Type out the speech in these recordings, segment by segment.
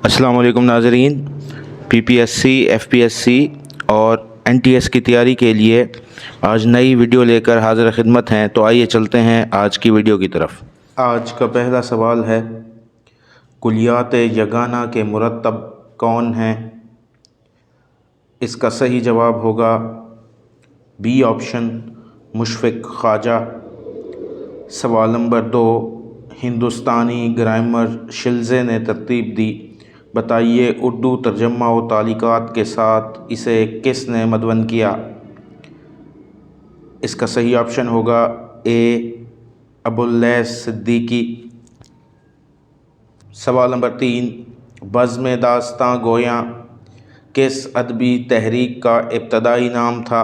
अस्सलाम वालेकुम नाज़रीन। PPSC, FPSC और NTS की तैयारी के लिए आज नई वीडियो लेकर हाज़िर खिदमत हैं। तो आइए चलते हैं आज की वीडियो की तरफ। आज का पहला सवाल है, कुलियात यगाना के मुरत्तब कौन हैं? इसका सही जवाब होगा बी ऑप्शन, मुशफ़िक़ ख्वाजा। सवाल नंबर 2, हिंदुस्तानी ग्रामर शिल्ज़े ने तरतीब दी, बताइए उर्दू तर्जमा व तालीक़ात के साथ इसे किसने मदवन किया? इसका सही ऑप्शन होगा ए, अबुल-लैस सिद्दीकी। सवाल नंबर 3, बज़्म दास्तां गोयां किस अदबी तहरीक का इब्तदाई नाम था?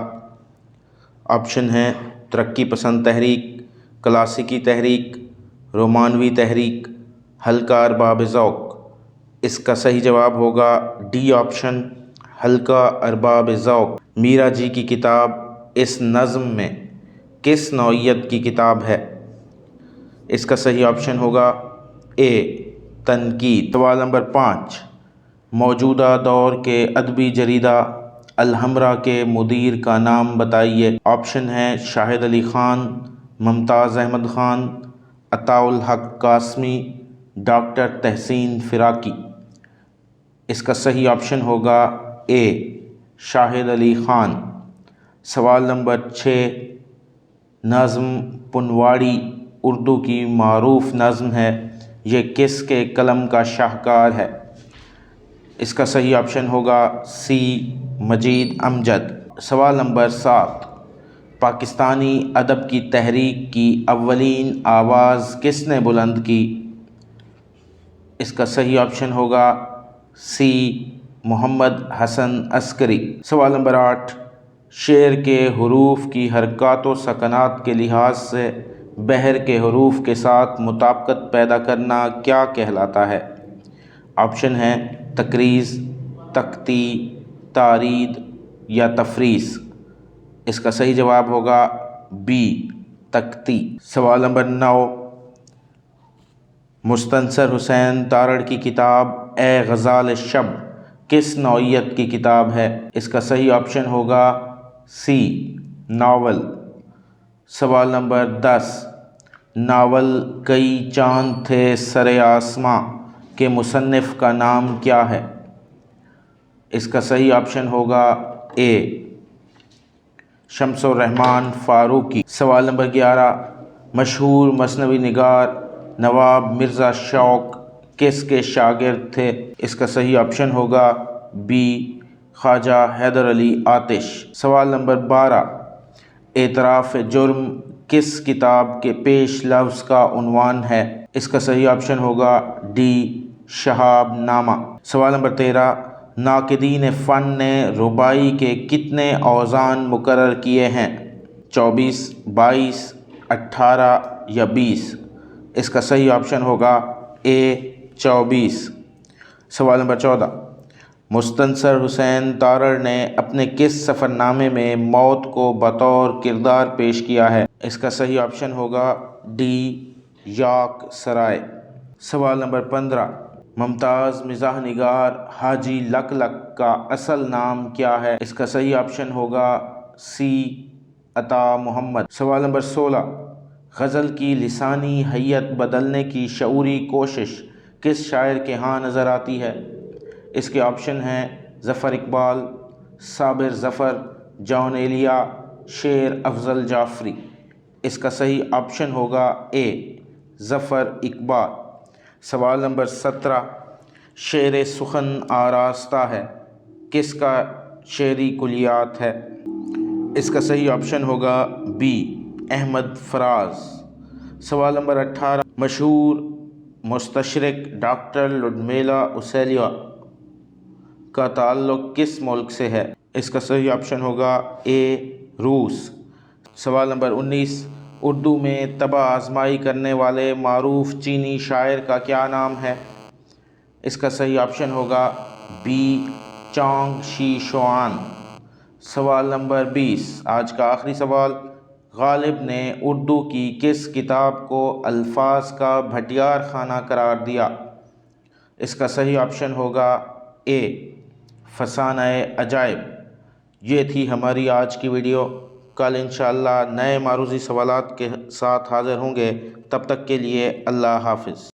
ऑप्शन हैं तरक्की पसंद तहरीक, क्लासिकी तहरीक, रोमानवी तहरीक, हल्का अरबाब ज़ौक़। इसका सही जवाब होगा डी ऑप्शन, हल्का अरबाब ज़ौक़। मीरा जी की किताब इस नज़्म में किस नौइयत की किताब है? इसका सही ऑप्शन होगा ए, तनकीद। सवाल नंबर 5, मौजूदा दौर के अदबी जरीदा अल-हमरा के मुदीर का नाम बताइए। ऑप्शन है शाहिद अली ख़ान, मुमताज़ अहमद ख़ान, अताउल हक़ कासमी, डॉक्टर तहसीन फ़िराक़ी। इसका सही ऑप्शन होगा ए, शाहिद अली ख़ान। सवाल नंबर 6, नज़्म पुनवाड़ी उर्दू की मारूफ़ नज़्म है, ये किसके कलम का शाहकार है? इसका सही ऑप्शन होगा सी, मजीद अमजद। सवाल नंबर 7, पाकिस्तानी अदब की तहरीक की अव्वलीन आवाज़ किसने बुलंद की? इसका सही ऑप्शन होगा सी, मोहम्मद हसन अस्करी। सवाल नंबर 8, शेर के हुरूफ की हरकत व सकनात के लिहाज से बहर के हुरूफ के साथ मुताबिकत पैदा करना क्या कहलाता है? ऑप्शन हैं तकरीज़, तख्ती, तारीद या तफरीस। इसका सही जवाब होगा बी, तख्ती। सवाल नंबर 9, मुस्तनसर हुसैन तारड़ की किताब ए ग़ज़ाल शब किस नौइयत की किताब है? इसका सही ऑप्शन होगा सी, नावल। सवाल नंबर 10, नावल कई चाँद थे सरे आसमां के मुसन्निफ़ का नाम क्या है? इसका सही ऑप्शन होगा ए, शम्सुर रहमान फ़ारूक़ी। सवाल नंबर 11, मशहूर मसनवी निगार नवाब मिर्ज़ा शौक़ किसके शागिर्द थे? इसका सही ऑप्शन होगा बी, ख्वाजा हैदर अली आतिश। सवाल नंबर 12, एतराफ़ जुर्म किस किताब के पेश लफ्ज़ का उन्वान है? इसका सही ऑप्शन होगा डी, शहाब नामा। सवाल नंबर 13, नाक़िदीन फ़न ने रुबाई के कितने औज़ान मुकर्रर किए हैं? 24, 22, 18 या 20। इसका सही ऑप्शन होगा ए, 24। सवाल नंबर 14, मुस्तनसर हुसैन तारड़ ने अपने किस सफ़रनामे में मौत को बतौर किरदार पेश किया है? इसका सही ऑप्शन होगा डी, याक सराय। सवाल नंबर 15, मुमताज़ मिज़ाह निगार हाजी लक-लक का असल नाम क्या है? इसका सही ऑप्शन होगा सी, अता मोहम्मद। सवाल नंबर 16, ग़ज़ल की लिसानी हैयत बदलने की शऊरी कोशिश किस शायर के यहाँ नज़र आती है? इसके ऑप्शन हैं ज़फ़र इक़बाल, साबिर ज़फ़र, जॉन एलिया, शेर अफ़ज़ल जाफ़री। इसका सही ऑप्शन होगा ए, ज़फ़र इक़बाल। सवाल नंबर 17, शेर सुखन आरास्ता है किसका शेरी कुलियात है? इसका सही ऑप्शन होगा बी, अहमद फ़राज़। सवाल नंबर 18, मशहूर मुस्तशरिक़ डॉक्टर लुडमिला उसेलिया का ताल्लुक़ किस मुल्क से है? इसका सही ऑप्शन होगा ए, रूस। सवाल नंबर 19, उर्दू में तबा आज़माई करने वाले मारूफ़ चीनी शायर का क्या नाम है? इसका सही ऑप्शन होगा बी, चांग शी शुआन। सवाल नंबर 20, आज का आखिरी सवाल, गालिब ने उर्दू की किस किताब को अल्फाज का भटियार खाना करार दिया? اس کا صحیح آپشن ہوگا اے فسانہ عجائب۔ یہ تھی ہماری آج کی ویڈیو۔ کل انشاءاللہ نئے معروضی سوالات کے ساتھ حاضر ہوں گے، تب تک کے لیے اللہ حافظ۔